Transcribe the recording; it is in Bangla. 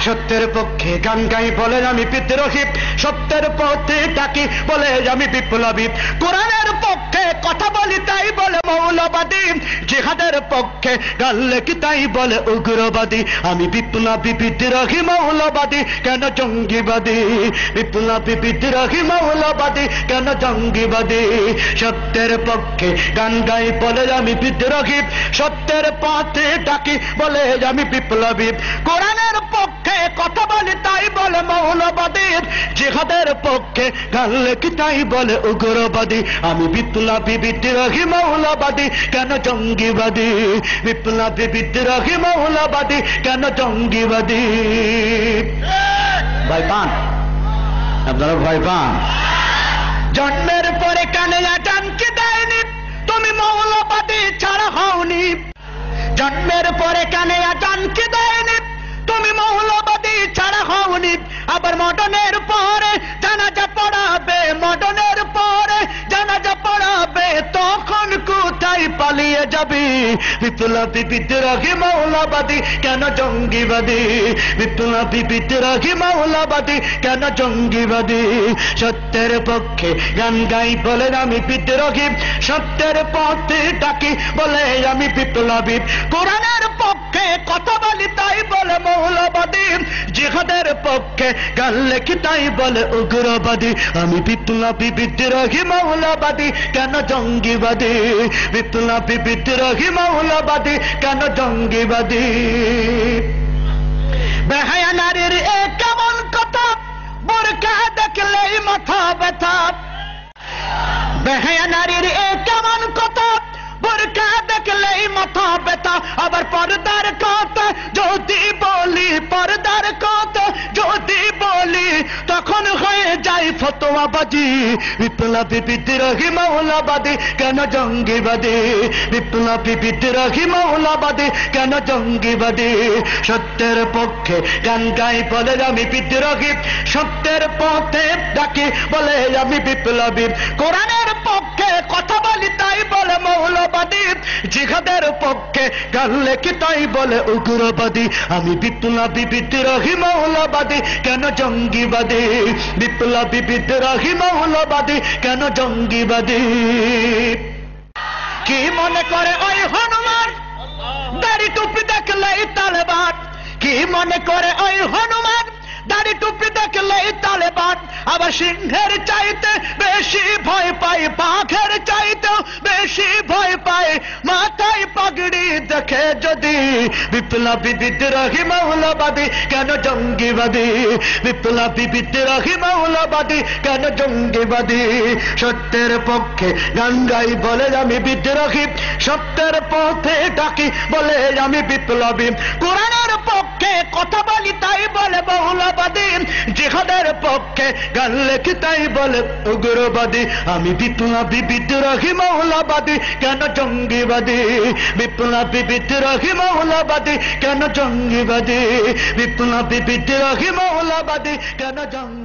সত্যের পক্ষে গান গাই বলে আমি বিদ্রোহী, সত্যের পথে ডাকি বলে আমি বিপ্লবী, কোরআনের পক্ষে কথা বলি তাই বলে মৌলবাদী, জিহাদের পক্ষে গান লেখি তাই বলে উগ্রবাদী। আমি বিপ্লবী বিদ্রোহী মৌলবাদী, কেন জঙ্গিবাদী? বিপ্লবী বিদ্রোহী মৌলবাদী, কেন জঙ্গিবাদী? সত্যের পক্ষে গান গাই বলে আমি বিদ্রোহী, সত্যের পথে ডাকি বলে আমি বিপ্লবী, কোরআনের পক্ষে কথা বলি তাই বলে মৌলবাদী, জিহাদের পক্ষে গান লেখি তাই বলে উগ্রবাদী। আমি বিপ্লবী বিদ্রোহী মৌলবাদী, কেন জঙ্গিবাদী? বিপ্লবী বিদ্রোহী মৌলবাদী, কেন জঙ্গিবাদী? ভয় পান আপনারা? ভয় পান? জন্মের পরে কানে আজানকে দেয়নি, তুমি মৌলবাদী ছাড়া হওনি। জন্মের পরে কানে আজানকে দেয়নি, তুমি মৌলবাদী ছাড়া হওনি। আবার মডর্নের পরে জানাজা পড়াবে, মডর্নের পরে জানাজা পড়াবে, তখন কোথায় পালিয়ে যাবি? বিপ্লবী বিদ্রোহী মৌলবাদী, কেন জঙ্গিবাদী? বিপ্লবী বিদ্রোহী মৌলবাদী, কেন জঙ্গিবাদী? সত্যের পক্ষে গান গাই বলে আমি বিদ্রোহী, সত্যের পথে ডাকি বলে আমি বিপ্লবী, কোরআনের পক্ষে কথা বলি তাই বলে মৌলবাদী, জিহাদের পক্ষে গান লেখি তাই বলে উগ্রবাদী। আমি বিপ্লবী বিদ্রোহী মৌলবাদী, কেন জঙ্গিবাদী? বিপ্লবী বিদ্রোহী মৌলবাদী, কেন জঙ্গিবাদী? বেহায়া নারীর এ কেমন কথা, বোরকা দেখলেই মাথা ব্যথা। বেহায়া নারীর এ কেমন কথা, বোরকা দেখলেই মাথা ব্যথা। আবার পর্দার কথা যদি বলি, পর্দার কথা যদি বলি, তখন হয়ে যায় ফতোয়াবাজি। বিপ্লবী বিদ্রোহী মৌলবাদী, কেন জঙ্গিবাদী? বিপ্লবী বিদ্রোহী মৌলবাদী, কেন জঙ্গিবাদী? সত্যের পক্ষে গান গাই বলে আমি বিদ্রোহী, সত্যের পথে ডাকি বলে আমি বিপ্লবী, কোরআনের পক্ষে কথা বলি তাই বলে মৌলবাদী, জিহাদের পক্ষে গান লেখি তাই বলে উগ্রবাদী। আমি বিপ্লবী বিদ্রোহী মৌলবাদী, কেন জঙ্গিবাদী? বিপ্লবী বিদ্রোহী মৌলবাদী, কেন জঙ্গিবাদী? কি মনে করে ওই হনুমান, দাড়ি টুপি দেখলেই তালেবান? কি মনে করে ওই হনুমান, দাড়ি টুপি দেখলেই তালেবান? আবার সিংহের চাইতে বেশি ভয় পায়, বাঘের চাইতেও বেশি ভয় পায় মাথায় পাগড়ি দেখে যদি। বিপ্লবী বিদ্রোহী মৌলবাদী, কেন জঙ্গিবাদী? বিপ্লবী বিদ্রোহী মৌলবাদী, কেন জঙ্গিবাদী? সত্যের পক্ষে গান গাই বলে আমি বিদ্রোহী, সত্যের পথে ডাকি বলে আমি বিপ্লবী, কোরআনের পক্ষে কথা বলি তাই বলে মৌলবাদী, জিহাদের পক্ষে গান লেখি তাই বলে উগ্রবাদী। আমি বিপ্লবী বিদ্রোহী মৌলবাদী, কেন জঙ্গিবাদী? বিপ্লবী বিদ্রোহী মৌলবাদী, কেন জঙ্গিবাদী? বিপ্লবী বিদ্রোহী মৌলবাদী, কেন জঙ্গিবাদী?